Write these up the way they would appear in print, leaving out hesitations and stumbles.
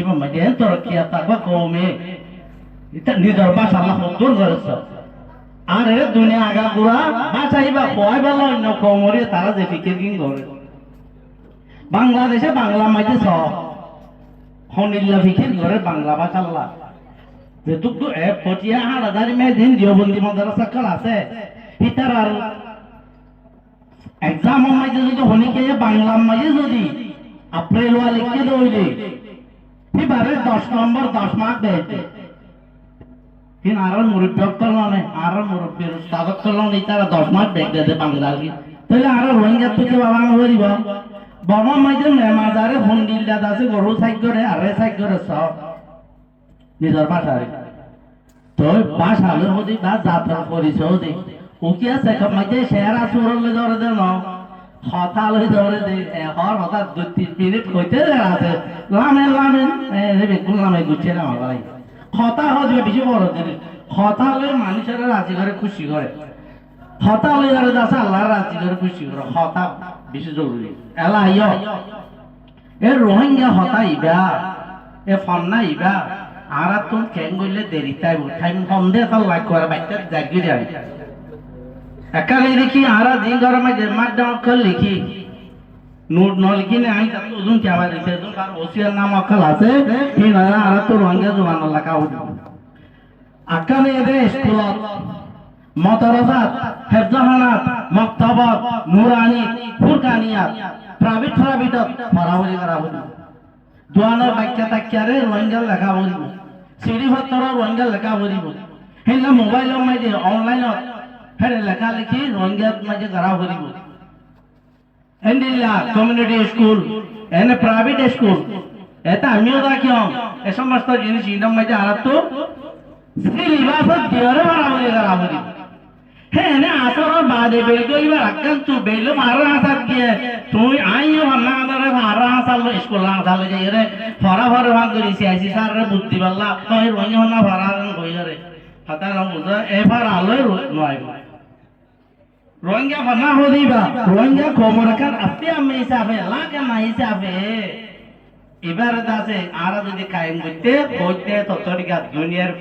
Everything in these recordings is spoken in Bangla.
পশ্চিমা মাঝে তরকিয়া থাকবা কমে এটা নিজের ভাষা আল্লাহ দূর করেছে আর এর দুনিয়া আগা গুড়া বাঁচাইবা খোয়াই বেলা অন্য কমরে তারা যে ফিকির কিন করে বাংলাদেশে বাংলা মাঝে হনিল্লা ফিকির করে বাংলা ভাষা আল্লাহ যে দুঃখ ফটিয়া হাড়াদারি মেদিন দিওবন্দি মাদ্রাসা কাল আছে ইতার আর এক্সাম মাঝে যদি হনিকে বাংলা মাঝে যদি এপ্রিল ওয়া লিখে দইলে এবারে 10 নম্বর 10 মার্ক দেয় কিন আর মুরব্বী করলানে আর মুরব্বীর উস্তাদ করলানে তারা 10 মার্ক দেয় দে বাংলা কি তাহলে আর রোহিঙ্গা থেকে বাবা হইব বাবা মাঝে মেমাদারে হন্ডিল্লা দাসে গরু সাইড করে আরে সাইড করে সব নিজের ভাষায় তো ভাষালের মধ্যে বা যাত্রা পরিচয় দে ও কি আছে মাঝে শেয়ারা সুরলে ধরে দেন কথা লই ধরে দে হর হঠাৎ 2-3 মিনিট কইতে আছে লামে বেগুন লামে গুছে না ভাই কথা হবে বেশি বড় দিন কথা হলে মানুষের রাজি করে খুশি করে কথা হলে যারা আছে আল্লাহর রাজি করে খুশি করে কথা বেশি জরুরি এলা ইয় এ রোহিঙ্গা হতা ইবা এ ফন্না ইবা আর তুমি কেন গইলে দেরি তাই টাইম কম দে তার লাইক করে বাইতে জাগি যায় একালে দেখি আর দিন গরমে যে মাধ্যম কল লিখি নোট ন লিখি না আই তো ওজন কি আবার দিছে ওজন কার ওসিয়ার নাম অকল আছে কি না আর তো রোহিঙ্গা জবান লাগা হই আকালে এদের স্কুলত মাদ্রাসাত হেফজাহানাত মাকতাবাত নুরানি ফুরকানিয়াত প্রাইভেট পড়াবলি করা হই দোয়ানোর বাক্যা তাকিয়ারে রোহিঙ্গা লেখা হইব সিডি ভত্তর রোহিঙ্গা লেখা হইব হেলা মোবাইলের মাঝে অনলাইনত হেরে লেখা লিখি রোহিঙ্গা মাঝে করা হইব এন্ডিলা কমিউনিটি স্কুল এনে প্রাইভেট স্কুল এটা আমিও রাখিম এ সমস্ত জিনিস ইনম মাঝে আর তো সিলেবাস দিয়রে বরাবরি করা হইব হ্যাঁ না আসর বাদে বেলগো ইবার আকান তু বেলো মারা আসাত দিয়ে তুই আইও না আদারে মারা আসাল স্কুল না আসাল যাই রে ফরা ভাগ করি সিআইসি স্যার রে বুদ্ধি পাল্লা কই রঙে না ফরা কই রে হাতা না বুঝা এবার আলো নয় রোহিঙ্গা ফনা হদিবা রোহিঙ্গা কোমরকার আপনি আমি হিসাবে লাগে না হিসাবে এবার দাসে আর যদি কায়েম করতে হইতে ততরিকা দুনিয়ার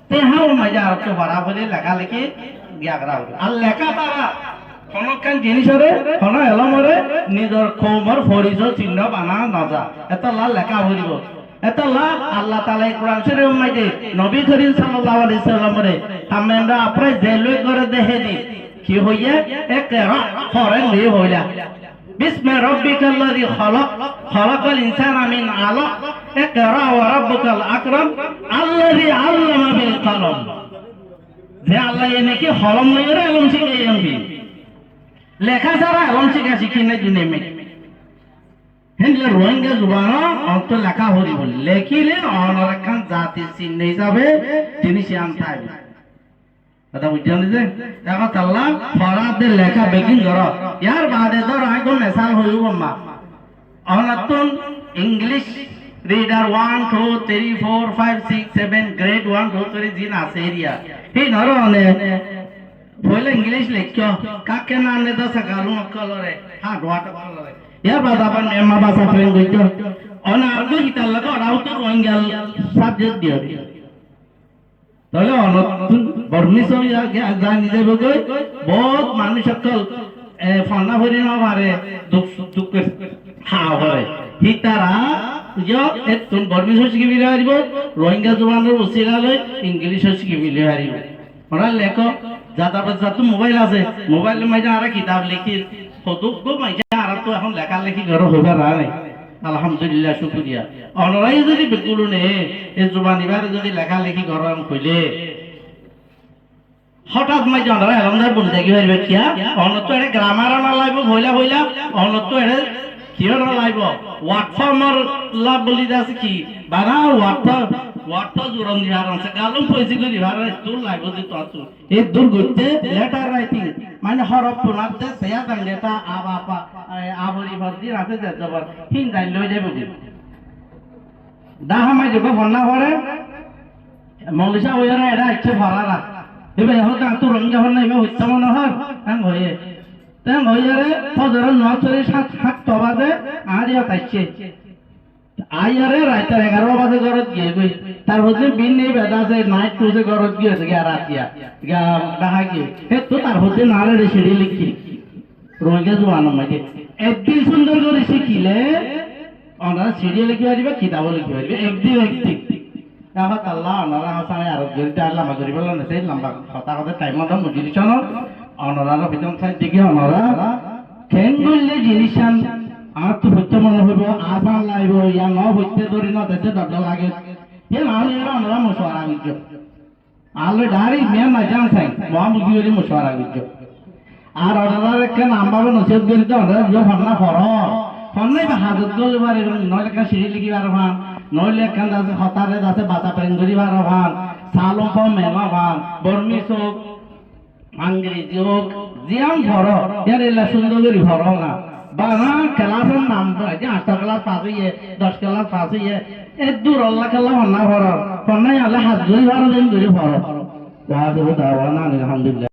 তেহাও মজা আর তো বরাবরই লেখালেখি গিয়া করা হবে আর লেখা তারা কোনখান জিনিসরে কোন এলমরে নিজের কৌমর পরিচয় চিহ্ন বানা নজা এত লাল লেখা হইব এত লাল আল্লাহ তাআলা কোরআন শরীফ মাঝে নবী করিম সাল্লাল্লাহু আলাইহি সাল্লামরে আমরা আপনি জেলই করে দেখে দি কি হইয়া একরা ফরেন লিয়ে হইলা বিসমি রাব্বিকাল্লাযী খালাকাল ইনসানা মিন আলাক ইকরা ওয়া রাব্বুকাল আকরাম আল্লাযী আল্লামা বিল কলম যে আল্লাহ এনেকে কলম লইরে এলম শিখাই আনবি লেখা ছাড়া এলম শিখি না দিনে মে হেনলে রোহিঙ্গা জুবান অন্ত লেখা হরিব লেখিলে অনরখান জাতি চিহ্ন হিসাবে জিনিস আনতে হবে কথা বুঝছেন যে এখন আল্লাহ ফরাদের লেখা বেগিন ধর ইয়ার বাদে ধর আইগো মেসাল হইব মা অনতুন ইংলিশ রিডার 1 2 3 4 5 6 7 গ্রেড 1 2 3 জিন আছে এরিয়া এই ধর অনে বলে ইংলিশ লেখো কাকে না নে দশ গালু অকলরে হ্যাঁ ডোয়াট অকলরে ইয়ার বাদে আপন এমা ভাষা ফ্রেন্ড কইতো অন আরগো হিতাল লাগো রাউ তো রোহিঙ্গা সাবজেক্ট দিও তাহলে অনতুন বর্মিস জানি যাবে গই বহুত মানুষ সকল ফন্না ভরি না পারে দুঃখ হ্যাঁ হয় হিতারা যো তুন বর্মিস শিখি বিলে হারিব রোহিঙ্গা জবানের উসিলালে ইংলিশ শিখি বিলে হারিব ওরা লেখো যা তো মোবাইল আছে মোবাইলের মাঝে আর কিতাব লিখি ফটোক মাঝে আর তো এখন লেখা লেখি ঘর হইবার নাই আলহামদুলিল্লাহ শুকরিয়া অনরাই যদি বিকুল নে এই জবান এবারে যদি লেখা লেখি ঘর কইলে হঠাৎ মাঝে অনরা এলমদার বলে দেখি পারবে কিয়া অনত এর গ্রামার না লাইব হইলা অনত এর কিয় না লাইব ওয়ার্ড ফর্মার লাভ বলি আছে কি বানা ওয়ার্ড জুরন দিহার আছে গালম পয়সি করি দিহার তুল লাইব দি তো আছু এই দূর গইতে লেটার রাইটিং মানে হরফ পুনাতে সেয়া দাঙ্গেটা আবাপা আবরি ভর্তি রাতে জবর হিন যাই লই দেবে দাহা মাই যখন বন্যা পড়ে মৌলিসা ওইরা এটা ইচ্ছে ভরারা এবার এখন তো রোহিঙ্গা হল না এবার হত্যা মনে হয় হয়ে তেন হয়ে ফজর 9:07 বাজে আর ইয়া তাইছে আইয়ারে রাত 11 বাজে ঘরত গিয়ে গই তার হচ্ছে বিন নেই বেদা আছে নাইট ক্রুজে ঘরত গিয়ে গিয়া রাতিয়া গা ডাহা গিয়ে হে তো তার হচ্ছে নারে সিঁড়ি লিখি রোগে জোয়ানো মাঝে একদিন সুন্দর করে শিখিলে ওনারা সিঁড়ি লিখি পারিবে কিতাবও লিখি পারিবে একদিন এখন আল্লাহ ওনারা হাসানে আর যদি আর লম্বা করি বললেন সেই লম্বা কথা কথা টাইম মতো বুঝি দিছ না ওনারা ভিতর সাইড দিকে ওনারা খেন করলে জিনিস আর তো হচ্ছে মনে হইব আসান লাগব ইয়া ন হইতে ধরি না তাতে ডর লাগে এ মানে এরা ওনারা মশওয়ারা করছে আলে ডারি মেন না জান সাই মহামুখী করে মশওয়ারা করছে আর ওনারা একটা নাম্বার নসিহত করে তো ওনারা যে ফন্না ফর ফন্নাই বা হাজত গলে বারে নয় একটা সিঁড়ি লিখি বার ভান নইলে একখান আছে হতারে আছে বাতা প্রেম করি বার ভান সালম মেমা ভান বর্মি চোখ আংরেজি হোক জিয়াম ভর এর এলা সুন্দর করে ভর না বানা ক্লাসের নাম যে 8 ক্লাস পাস হইয়ে 10 ক্লাস পাস হইয়ে এ দূর আল্লাহ কাল্লাহ না ভর ফন্নাই আল্লাহ হাত ধরি বার দেন ধরে ভর ওয়া দাওয়ানা আলহামদুলিল্লাহ।